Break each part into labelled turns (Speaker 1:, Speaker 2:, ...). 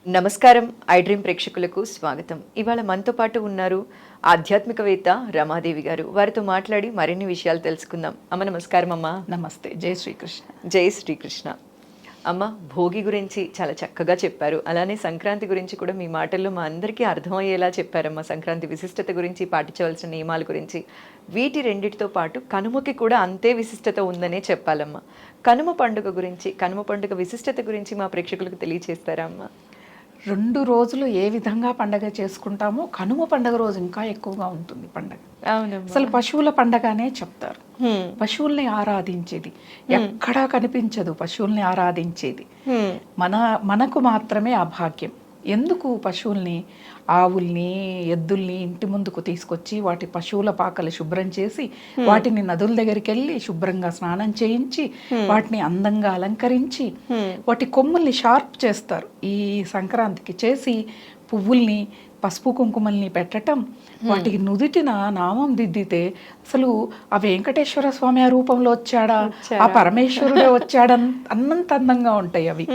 Speaker 1: నమస్కారం. I dream ప్రేక్షకులకు స్వాగతం. ఇవాళ మనతో పాటు ఉన్నారు ఆధ్యాత్మికవేత్త రమాదేవి గారు. వారితో మాట్లాడి మరిన్ని విషయాలు తెలుసుకుందాం. అమ్మ నమస్కారం. అమ్మ
Speaker 2: నమస్తే. జై శ్రీకృష్ణ.
Speaker 1: జై శ్రీకృష్ణ. అమ్మ, భోగి గురించి చాలా చక్కగా చెప్పారు. అలానే సంక్రాంతి గురించి కూడా మీ మాటల్లో మా అందరికీ అర్థమయ్యేలా చెప్పారమ్మా. సంక్రాంతి విశిష్టత గురించి, పాటించవలసిన నియమాల గురించి, వీటి రెండిటితో పాటు కనుమకి కూడా అంతే విశిష్టత ఉందనే చెప్పాలమ్మా. కనుమ పండుగ గురించి, కనుమ పండుగ విశిష్టత గురించి మా ప్రేక్షకులకు తెలియచేస్తారా అమ్మా?
Speaker 2: 2 రోజులు ఏ విధంగా పండగ చేసుకుంటామో కనుమ పండగ రోజు ఇంకా ఎక్కువగా ఉంటుంది పండగ. అసలు పశువుల పండగనే చెప్తారు. పశువుల్ని ఆరాధించేది ఎక్కడా కనిపించదు. పశువుల్ని ఆరాధించేది మనకు మాత్రమే ఆ భాగ్యం. ఎందుకు పశువుల్ని, ఆవుల్ని, ఎద్దుల్ని ఇంటి ముందుకు తీసుకొచ్చి వాటి పశువుల పాకలు శుభ్రం చేసి వాటిని నదుల దగ్గరికి వెళ్ళి శుభ్రంగా స్నానం చేయించి వాటిని అందంగా అలంకరించి వాటి కొమ్ముల్ని షార్ప్ చేస్తారు. ఈ సంక్రాంతికి చేసి పువ్వుల్ని, పసుపు కుంకుమల్ని పెట్టటం, వాటికి నుదుటిన నామం దిద్దితే అసలు ఆ వెంకటేశ్వర స్వామి ఆ రూపంలో వచ్చాడా, ఆ పరమేశ్వరుడే వచ్చాడా అన్నంత అందంగా ఉంటాయి అవి.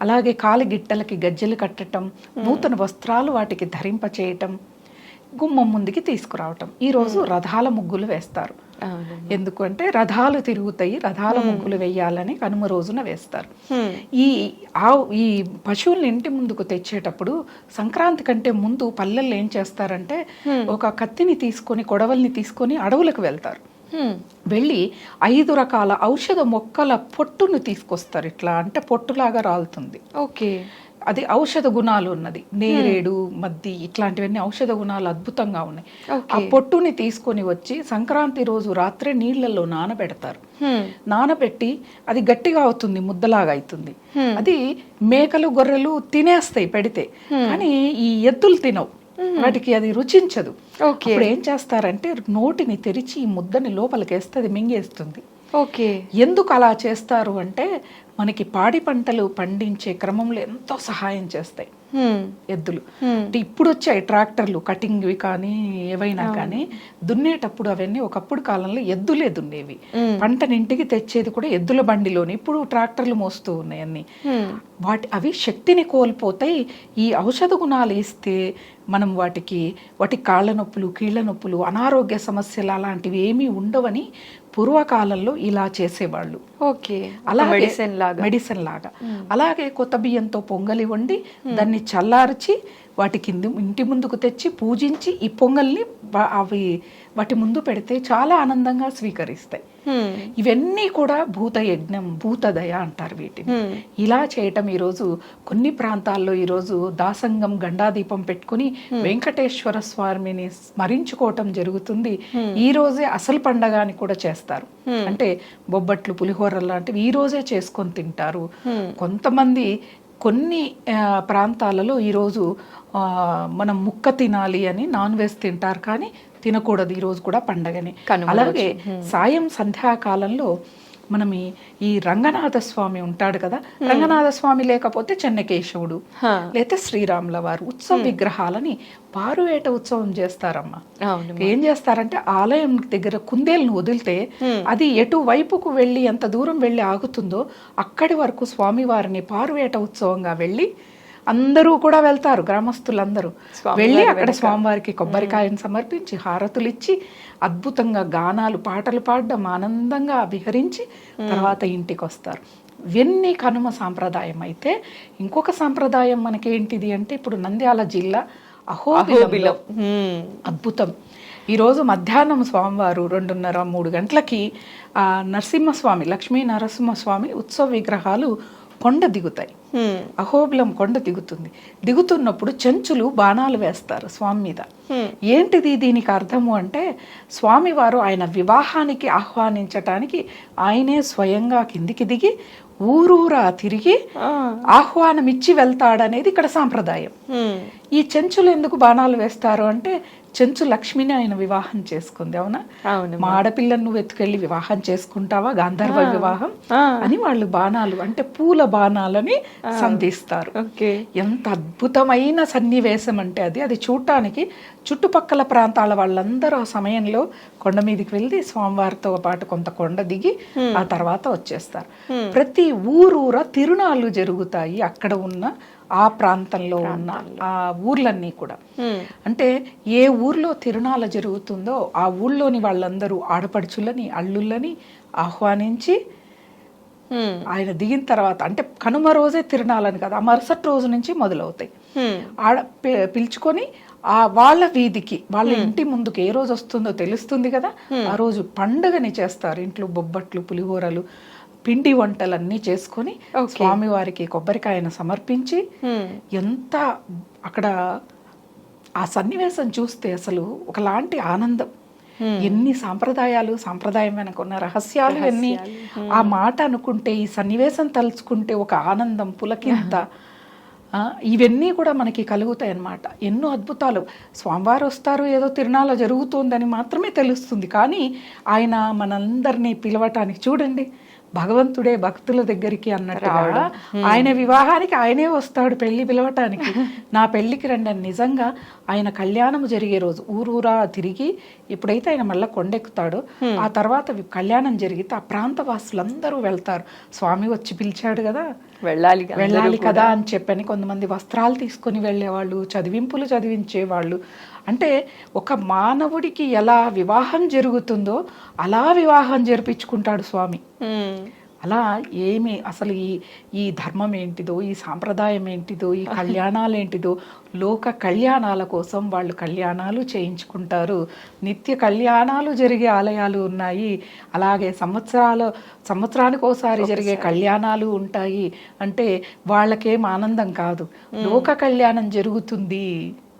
Speaker 2: అలాగే కాలి గిట్టలకి గజ్జెలు కట్టడం, నూతన వస్త్రాలు వాటికి ధరింపచేయటం, గుమ్మం ముందుకి తీసుకురావటం. ఈరోజు రథాల ముగ్గులు వేస్తారు. ఎందుకంటే రథాలు తిరుగుతాయి, రథాల ముగ్గులు వేయాలని కనుమ రోజున వేస్తారు. ఈ పశువుల్ని ఇంటి ముందుకు తెచ్చేటప్పుడు సంక్రాంతి కంటే ముందు పల్లెల్లో ఏం చేస్తారంటే ఒక కత్తిని తీసుకొని, కొడవల్ని తీసుకొని అడవులకు వెళ్తారు. వెళ్ళి 5 రకాల ఔషధ మొక్కల పొట్టును తీసుకొస్తారు. ఇట్లా అంటే పొట్టులాగా రాలుతుంది.
Speaker 1: ఓకే,
Speaker 2: అది ఔషధ గుణాలు ఉన్నది. నేరేడు, మద్ది ఇట్లాంటివన్నీ ఔషధ గుణాలు అద్భుతంగా ఉన్నాయి. ఆ పొట్టుని తీసుకొని వచ్చి సంక్రాంతి రోజు రాత్రే నీళ్లలో నానబెడతారు. నానబెట్టి అది గట్టిగా అవుతుంది, ముద్దలాగా అవుతుంది. అది మేకలు, గొర్రెలు తినేస్తాయి పెడితే, కానీ ఈ ఎద్దులు తినవు, వాటికి అది రుచించదు. అప్పుడు ఏం చేస్తారంటే నోటిని తెరిచి ఈ ముద్దని లోపలికేస్తే అది మింగేస్తుంది.
Speaker 1: ఓకే,
Speaker 2: ఎందుకు అలా చేస్తారు అంటే మనకి పాడి పంటలు పండించే క్రమంలో ఎంతో సహాయం చేస్తాయి ఎద్దులు. ఇప్పుడు వచ్చాయి ట్రాక్టర్లు, కటింగ్వి కానీ ఏవైనా కానీ, దున్నేటప్పుడు అవన్నీ ఒకప్పుడు కాలంలో ఎద్దులే దున్నేవి. పంటని ఇంటికి తెచ్చేది కూడా ఎద్దుల బండిలోని. ఇప్పుడు ట్రాక్టర్లు మోస్తూ ఉన్నాయి అన్ని. అవి శక్తిని కోల్పోతాయి. ఈ ఔషధ గుణాలు ఇస్తే మనం వాటి కాళ్ళ నొప్పులు, కీళ్ళ నొప్పులు, అనారోగ్య సమస్యలు అలాంటివి ఏమీ ఉండవని పూర్వకాలంలో ఇలా చేసేవాళ్ళు.
Speaker 1: ఓకే,
Speaker 2: అలా మెడిసిన్ లాగా. అలాగే కొత్త బియ్యంతో పొంగలి వండి దాన్ని చల్లార్చి వాటికి ఇంటి ముందుకు తెచ్చి పూజించి ఈ పొంగల్ని వాటి ముందు పెడితే చాలా ఆనందంగా స్వీకరిస్తాయి. ఇవన్నీ కూడా భూత యజ్ఞం, భూతదయ అంటారు వీటిని. ఇలా చేయటం ఈరోజు కొన్ని ప్రాంతాల్లో ఈరోజు దాసంగం, గండాదీపం పెట్టుకుని వెంకటేశ్వర స్వామిని స్మరించుకోవటం జరుగుతుంది. ఈ రోజే అసలు పండగ అని కూడా చేస్తారు. అంటే బొబ్బట్లు, పులిహోర లాంటివి ఈ రోజే చేసుకొని తింటారు. కొంతమంది కొన్ని ప్రాంతాలలో ఈరోజు మనం ముక్క తినాలి అని నాన్ వెజ్ తింటారు, కానీ తినకూడదు. ఈరోజు కూడా పండగనే. అలాగే సాయం సంధ్యాకాలంలో మనం ఈ రంగనాథ స్వామి ఉంటాడు కదా, రంగనాథ స్వామి లేకపోతే చెన్నకేశవుడు లేకపోతే శ్రీరాముల వారు ఉత్సవ విగ్రహాలని పారువేట ఉత్సవం చేస్తారమ్మా. ఏం చేస్తారంటే ఆలయం దగ్గర కుందేలను వదిలితే అది ఎటు వైపుకు వెళ్ళి ఎంత దూరం వెళ్ళి ఆగుతుందో అక్కడి వరకు స్వామివారిని పారువేట ఉత్సవంగా వెళ్ళి అందరూ కూడా వెళ్తారు. గ్రామస్తులందరూ వెళ్ళి అక్కడ స్వామివారికి కొబ్బరికాయను సమర్పించి హారతులు ఇచ్చి అద్భుతంగా గానాలు, పాటలు పాడడం, ఆనందంగా విహరించి తర్వాత ఇంటికి వస్తారు. ఇవన్నీ కనుమ సాంప్రదాయం. అయితే ఇంకొక సాంప్రదాయం మనకేంటిది అంటే ఇప్పుడు నంద్యాల జిల్లా అహోబిలం అద్భుతం. ఈరోజు మధ్యాహ్నం స్వామివారు 2:30-3 గంటలకి నరసింహస్వామి, లక్ష్మీ నరసింహస్వామి ఉత్సవ విగ్రహాలు కొండ దిగుతాయి. అహోబిలం కొండ దిగుతున్నప్పుడు చెంచులు బాణాలు వేస్తారు స్వామి మీద. ఏంటిది దీనికి అర్థము అంటే స్వామివారు ఆయన వివాహానికి ఆహ్వానించటానికి ఆయనే స్వయంగా కిందికి దిగి ఊరూరా తిరిగి ఆహ్వానం ఇచ్చి వెళ్తాడనేది ఇక్కడ సాంప్రదాయం. ఈ చెంచులు ఎందుకు బాణాలు వేస్తారు అంటే చెంచు లక్ష్మిని ఆయన వివాహం చేసుకుంది. అవునా, మా ఆడపిల్లను నువ్వు ఎత్తుకెళ్ళి వివాహం చేసుకుంటావా, గాంధర్వ వివాహం అని వాళ్ళు బాణాలు అంటే పూల బాణాలని సంధిస్తారు. ఎంత అద్భుతమైన సన్నివేశం అంటే అది చూడటానికి చుట్టుపక్కల ప్రాంతాల వాళ్ళందరూ ఆ సమయంలో కొండ మీదకి వెళ్ళి స్వామివారితో పాటు కొంత కొండ దిగి ఆ తర్వాత వచ్చేస్తారు. ప్రతి ఊరూర తిరునాళ్ళు జరుగుతాయి అక్కడ ఉన్న ఆ ప్రాంతంలో ఉన్న ఆ ఊర్లన్నీ కూడా. అంటే ఏ ఊర్లో తిరునాళ్ళ జరుగుతుందో ఆ ఊళ్ళోని వాళ్ళందరూ ఆడపడుచులని అల్లుళ్ళని ఆహ్వానించి ఆయన దిగిన తర్వాత, అంటే కనుమ రోజే తిరునాళ్ళని కదా, ఆ మరుసటి రోజు నుంచి మొదలవుతాయి. ఆడ పిలుచుకొని ఆ వాళ్ళ వీధికి, వాళ్ళ ఇంటి ముందుకు ఏ రోజు వస్తుందో తెలుస్తుంది కదా, ఆ రోజు పండుగని చేస్తారు. ఇంట్లో బొబ్బట్లు, పులిహోరలు, పిండి వంటలన్నీ చేసుకొని స్వామివారికి కొబ్బరికాయను సమర్పించి, ఎంత అక్కడ ఆ సన్నివేశం చూస్తే అసలు ఒకలాంటి ఆనందం. ఎన్ని సాంప్రదాయం వెనకున్న రహస్యాలు ఎన్ని. ఆ మాట అనుకుంటే, ఈ సన్నివేశం తలుచుకుంటే ఒక ఆనందం, పులకింత, ఇవన్నీ కూడా మనకి కలుగుతాయి అన్నమాట. ఎన్నో అద్భుతాలు. స్వామివారు వస్తారు, ఏదో తిరునాళ్ళ జరుగుతుందని మాత్రమే తెలుస్తుంది, కానీ ఆయన మనందరినీ పిలవటానికి చూడండి, భగవంతుడే భక్తుల దగ్గరికి అన్నట్టుగా ఆయన వివాహానికి ఆయనే వస్తాడు, పెళ్లి పిలవటానికి. నా పెళ్లికి రండి అని. నిజంగా ఆయన కళ్యాణం జరిగే రోజు ఊరూరా తిరిగి ఎప్పుడైతే ఆయన మళ్ళీ కొండెక్కుతాడో, ఆ తర్వాత కళ్యాణం జరిగితే ఆ ప్రాంత వాసులందరూ వెళ్తారు. స్వామి వచ్చి పిలిచాడు కదా, వెళ్ళాలి కదా అని చెప్పని కొంతమంది వస్త్రాలు తీసుకొని వెళ్ళేవాళ్ళు, చదివింపులు చదివించేవాళ్ళు. అంటే ఒక మానవుడికి ఎలా వివాహం జరుగుతుందో అలా వివాహం జరిపించుకుంటాడు స్వామి. అలా ఏమి అసలు ఈ ధర్మం ఏంటిదో, ఈ సాంప్రదాయం ఏంటిదో, ఈ కళ్యాణాలు ఏంటిదో, లోక కళ్యాణాల కోసం వాళ్ళు కళ్యాణాలు చేయించుకుంటారు. నిత్య కళ్యాణాలు జరిగే ఆలయాలు ఉన్నాయి. అలాగే సంవత్సరానికి ఒకసారి జరిగే కళ్యాణాలు ఉంటాయి. అంటే వాళ్ళకేం ఆనందం కాదు, లోక కళ్యాణం జరుగుతుంది.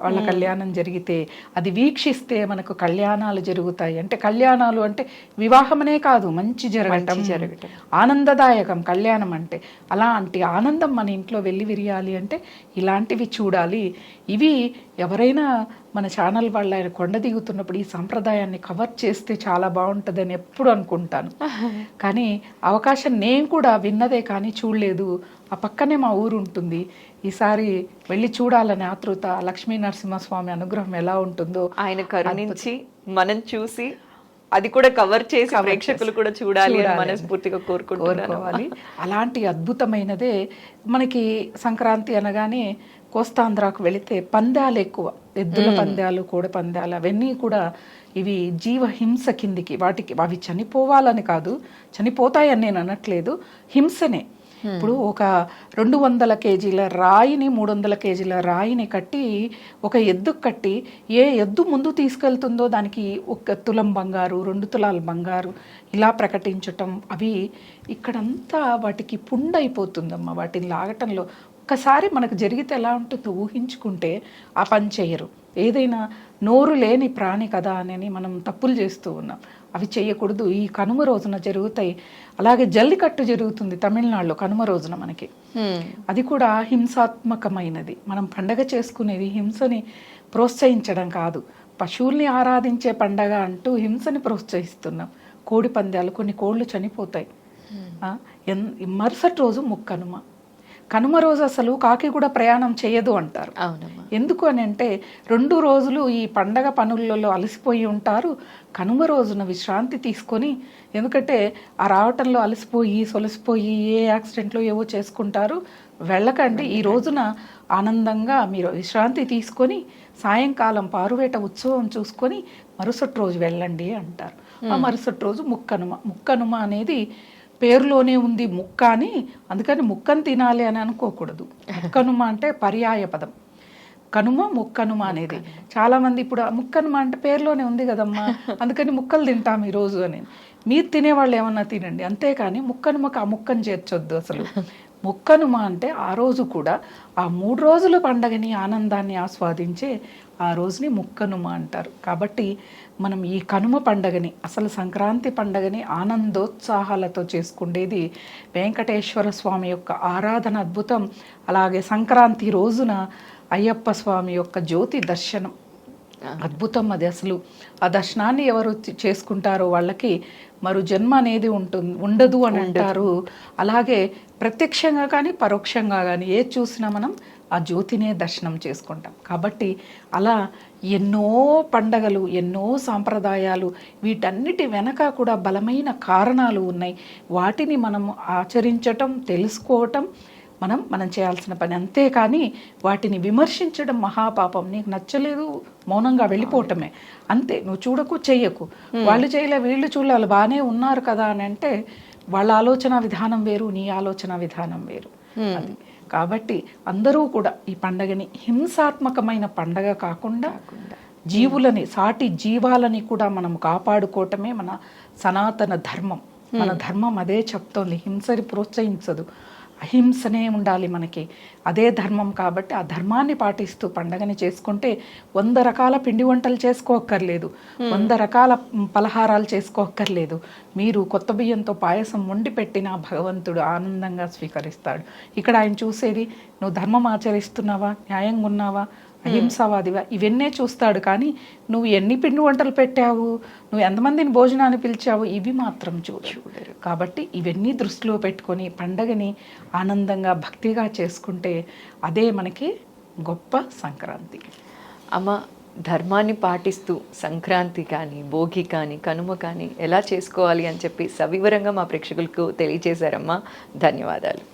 Speaker 2: వాళ్ళ కళ్యాణం జరిగితే అది వీక్షిస్తే మనకు కళ్యాణాలు జరుగుతాయి. అంటే కళ్యాణాలు అంటే వివాహమనే కాదు, మంచి జరగటం, ఆనందదాయకం కళ్యాణం అంటే. అలాంటి ఆనందం మన ఇంట్లో వెళ్ళి విరియాలి అంటే ఇలాంటివి చూడాలి. ఇవి ఎవరైనా మన ఛానల్ వాళ్ళు ఆయన కొండ దిగుతున్నప్పుడు ఈ సంప్రదాయాన్ని కవర్ చేస్తే చాలా బాగుంటుందని ఎప్పుడు అనుకుంటాను. కానీ అవకాశం నేను కూడా విన్నదే కానీ చూడలేదు. ఆ పక్కనే మా ఊరు ఉంటుంది. ఈసారి వెళ్ళి చూడాలని ఆతృత. లక్ష్మీ నరసింహస్వామి అనుగ్రహం ఎలా ఉంటుందో,
Speaker 1: ఆయన కరుణించి మనం చూసి అది కూడా కవర్ చేసి ప్రేక్షకులు కూడా చూడాలి అని మనస్ఫూర్తిగా కోరుకోవాలి.
Speaker 2: అలాంటి అద్భుతమైనదే మనకి సంక్రాంతి అనగానే కోస్తాంధ్రాకు వెళితే పందాలు ఎక్కువ, ఎద్దుల పందాలు, కోడి పందాలు, అవన్నీ కూడా ఇవి జీవహింస కిందికి. అవి చనిపోవాలని కాదు, చనిపోతాయని నేను అనట్లేదు, హింసనే. ఇప్పుడు ఒక 200 కేజీల రాయిని, 300 కేజీల రాయిని కట్టి ఒక ఎద్దుకు కట్టి, ఏ ఎద్దు ముందు తీసుకెళ్తుందో దానికి 1 తులం బంగారు, 2 తులాల బంగారు ఇలా ప్రకటించటం. అవి ఇక్కడంతా వాటికి పుండైపోతుందమ్మా వాటిని లాగటంలో. ఒక్కసారి మనకు జరిగితే ఎలా ఉంటుందో ఊహించుకుంటే ఆ పని చేయరు. ఏదైనా నోరు లేని ప్రాణి కదా అని మనం తప్పులు చేస్తూ ఉన్నాం. అవి చేయకూడదు. ఈ కనుమ రోజున జరుగుతాయి. అలాగే జల్లికట్టు జరుగుతుంది తమిళనాడులో కనుమ రోజున మనకి. అది కూడా హింసాత్మకమైనది. మనం పండగ చేసుకునేది హింసని ప్రోత్సహించడం కాదు, పశువుల్ని ఆరాధించే పండగ అంటూ హింసని ప్రోత్సహిస్తున్నాం. కోడి పందాలు, కొన్ని కోళ్ళు చనిపోతాయి. మరుసటి రోజు ముక్కనుమ. కనుమ రోజు అసలు కాకి కూడా ప్రయాణం చేయదు అంటారు. ఎందుకు అని అంటే 2 రోజులు ఈ పండగ పనులలో అలసిపోయి ఉంటారు. కనుమ రోజున విశ్రాంతి తీసుకొని, ఎందుకంటే ఆ రావటంలో అలసిపోయి సొలసిపోయి ఏ యాక్సిడెంట్లో ఏవో చేసుకుంటారు. వెళ్ళకండి. ఈ రోజున ఆనందంగా మీరు విశ్రాంతి తీసుకొని సాయంకాలం పారువేట ఉత్సవం చూసుకొని మరుసటి రోజు వెళ్ళండి అంటారు. ఆ మరుసటి రోజు ముక్కనుమ. ముక్కనుమ అనేది పేరులోనే ఉంది ముక్క అని, అందుకని ముక్కను తినాలి అని అనుకోకూడదు. ముక్కనుమ అంటే పర్యాయ పదం. కనుమ, ముక్కనుమ అనేది. చాలామంది ఇప్పుడు ముక్కనుమ అంటే పేరులోనే ఉంది కదమ్మా, అందుకని ముక్కలు తింటాం ఈరోజు అని. మీరు తినేవాళ్ళు ఏమన్నా తినండి, అంతేకాని ముక్కనుమకు ఆ ముక్కను చేర్చొద్దు అసలు. ముక్కనుమ అంటే ఆ రోజు కూడా ఆ 3 రోజుల పండగని, ఆనందాన్ని ఆస్వాదించే ఆ రోజుని ముక్కనుమ అంటారు. కాబట్టి మనం ఈ కనుమ పండగని, అసలు సంక్రాంతి పండగని ఆనందోత్సాహాలతో చేసుకునేది వెంకటేశ్వర స్వామి యొక్క ఆరాధన అద్భుతం. అలాగే సంక్రాంతి రోజున అయ్యప్ప స్వామి యొక్క జ్యోతి దర్శనం అద్భుతం. అది అసలు ఆ దర్శనాన్ని ఎవరు చేసుకుంటారో వాళ్ళకి మరో జన్మ అనేది ఉండదు అని అంటారు. అలాగే ప్రత్యక్షంగా కానీ పరోక్షంగా కానీ ఏది చూసినా మనం ఆ జ్యోతినే దర్శనం చేసుకుంటాం. కాబట్టి అలా ఎన్నో పండగలు, ఎన్నో సాంప్రదాయాలు, వీటన్నిటి వెనక కూడా బలమైన కారణాలు ఉన్నాయి. వాటిని మనం ఆచరించటం, తెలుసుకోవటం మనం చేయాల్సిన పని. అంతేకాని వాటిని విమర్శించడం మహాపాపం. నీకు నచ్చలేదు మౌనంగా వెళ్ళిపోవటమే అంతే. నువ్వు చూడకు, చెయ్యకు. వాళ్ళు చేయలే, వీళ్ళు చూడాలి, వాళ్ళు బాగానే ఉన్నారు కదా అని అంటే వాళ్ళ ఆలోచన విధానం వేరు, నీ ఆలోచన విధానం వేరు. అది కాబట్టి అందరూ కూడా ఈ పండగని హింసాత్మకమైన పండగ కాకుండా జీవులని, సాటి జీవాలని కూడా మనం కాపాడుకోవటమే మన సనాతన ధర్మం. మన ధర్మం అదే చెప్తోంది, హింసని ప్రోత్సహించదు, అహింసనే ఉండాలి మనకి. అదే ధర్మం. కాబట్టి ఆ ధర్మాన్ని పాటిస్తూ పండగని చేసుకుంటే 100 రకాల పిండి వంటలు చేసుకోక్కర్లేదు, 100 రకాల పలహారాలు చేసుకోక్కర్లేదు. మీరు కొత్త బియ్యంతో పాయసం వండి పెట్టినా భగవంతుడు ఆనందంగా స్వీకరిస్తాడు. ఇక్కడ ఆయన చూసేది నువ్వు ధర్మం ఆచరిస్తున్నావా, న్యాయంగా ఉన్నావా, అహింసావాదివా, ఇవన్నీ చూస్తాడు. కానీ నువ్వు ఎన్ని పిండి వంటలు పెట్టావు, నువ్వు ఎంతమందిని భోజనాన్ని పిలిచావు, ఇవి మాత్రం చూడరు. కాబట్టి ఇవన్నీ దృష్టిలో పెట్టుకొని పండగని ఆనందంగా భక్తిగా చేసుకుంటే అదే మనకి గొప్ప సంక్రాంతి.
Speaker 1: అమ్మ, ధర్మాన్ని పాటిస్తూ సంక్రాంతి కానీ, భోగి కానీ, కనుమ కానీ ఎలా చేసుకోవాలి అని చెప్పి సవివరంగా మా ప్రేక్షకులకు తెలియజేశారమ్మా. ధన్యవాదాలు.